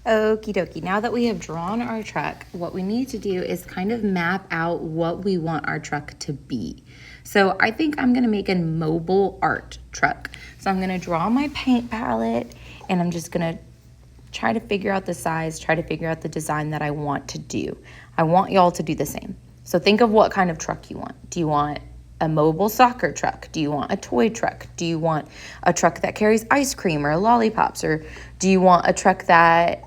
Okie dokie. Now that we have drawn our truck, what we need to do is kind of map out what we want our truck to be. So I think I'm gonna make a mobile art truck. So I'm gonna draw my paint palette and I'm just gonna try to figure out the size, try to figure out the design that I want to do. I want y'all to do the same. So think of what kind of truck you want. Do you want a mobile soccer truck? Do you want a toy truck? Do you want a truck that carries ice cream or lollipops? Or do you want a truck that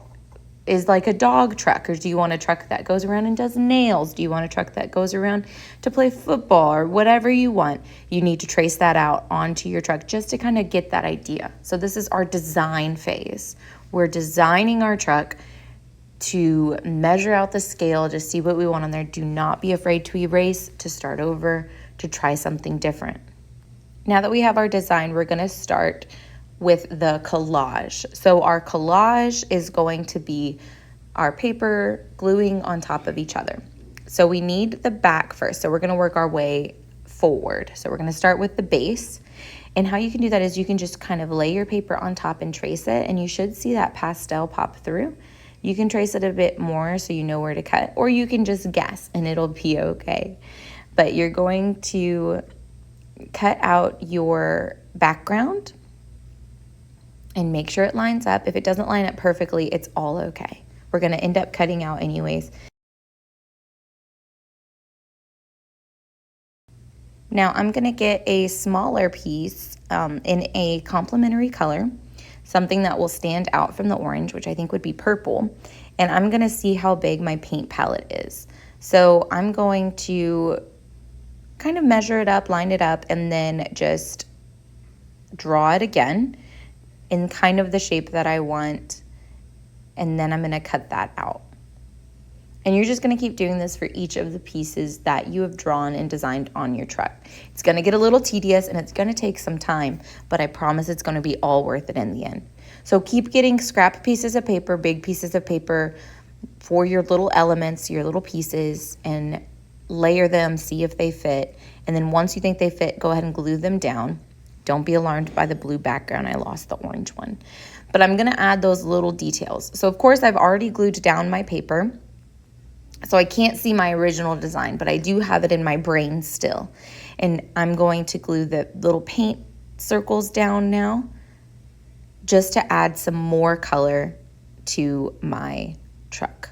is like a dog truck? Or do you want a truck that goes around and does nails? Do you want a truck that goes around to play football? Or whatever you want, you need to trace that out onto your truck just to kind of get that idea. So this is our design phase. We're designing our truck to measure out the scale, to see what we want on there. Do not be afraid to erase, to start over, to try something different. Now that we have our design, we're going to start with the collage. So our collage is going to be our paper gluing on top of each other. So we need the back first. So we're going to work our way forward. So we're going to start with the base. And how you can do that is you can just kind of lay your paper on top and trace it, and you should see that pastel pop through. You can trace it a bit more so you know where to cut, or you can just guess and it'll be okay. But you're going to cut out your background and make sure it lines up. If it doesn't line up perfectly, it's all okay. We're going to end up cutting out anyways. Now I'm going to get a smaller piece in a complementary color, something that will stand out from the orange, which I think would be purple. And I'm going to see how big my paint palette is. So I'm going to kind of measure it up, line it up, and then just draw it again in kind of the shape that I want. And then I'm going to cut that out. And you're just going to keep doing this for each of the pieces that you have drawn and designed on your truck. It's going to get a little tedious and it's going to take some time, but I promise it's going to be all worth it in the end. So keep getting scrap pieces of paper, big pieces of paper for your little elements, your little pieces, and layer them, see if they fit. And then once you think they fit, go ahead and glue them down. Don't be alarmed by the blue background. I lost the orange one. But I'm going to add those little details. So of course I've already glued down my paper. So I can't see my original design, but I do have it in my brain still. And I'm going to glue the little paint circles down now just to add some more color to my truck.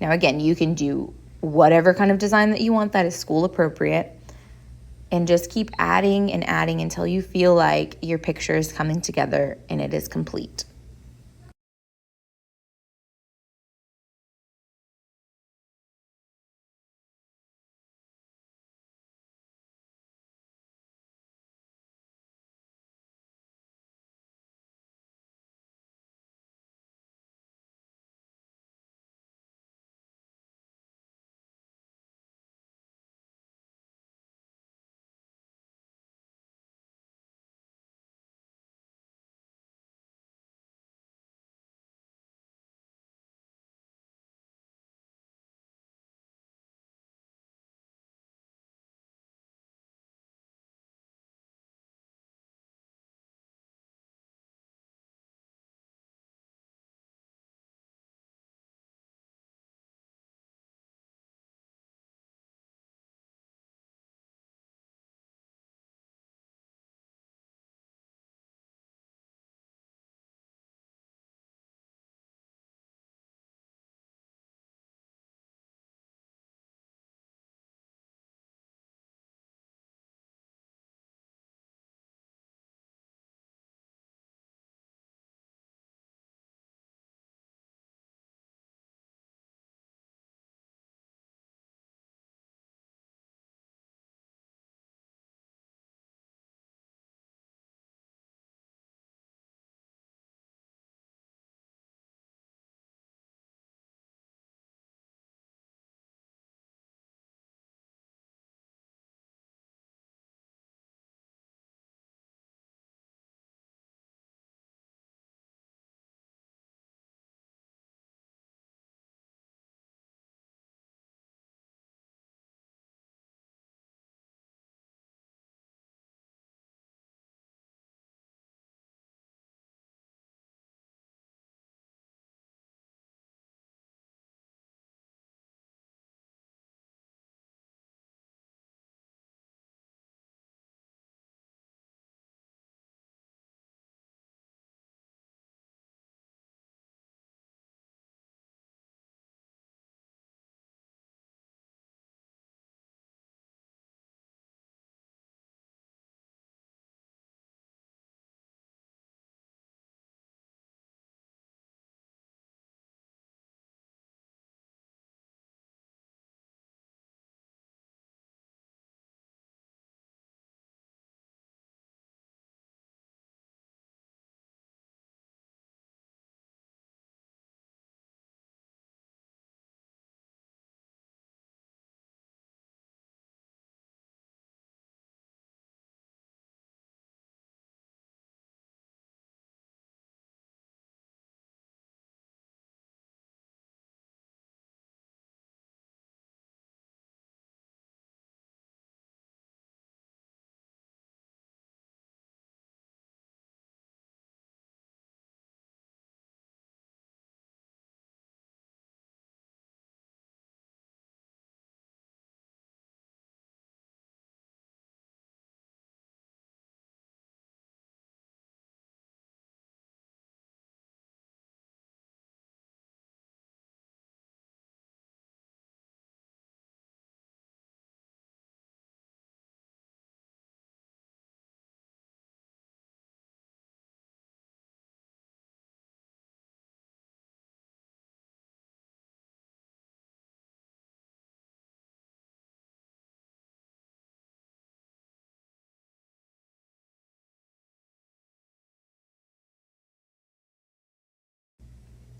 Now again, you can do whatever kind of design that you want that is school appropriate, and just keep adding and adding until you feel like your picture is coming together and it is complete.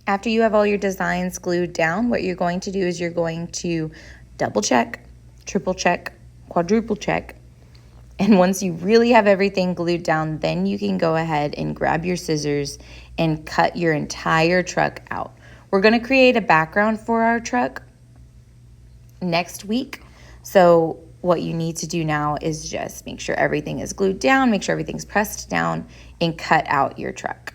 After you have all your designs glued down, what you're going to do is you're going to double check, triple check, quadruple check. And once you really have everything glued down, then you can go ahead and grab your scissors and cut your entire truck out. We're going to create a background for our truck next week. So what you need to do now is just make sure everything is glued down, make sure everything's pressed down, and cut out your truck.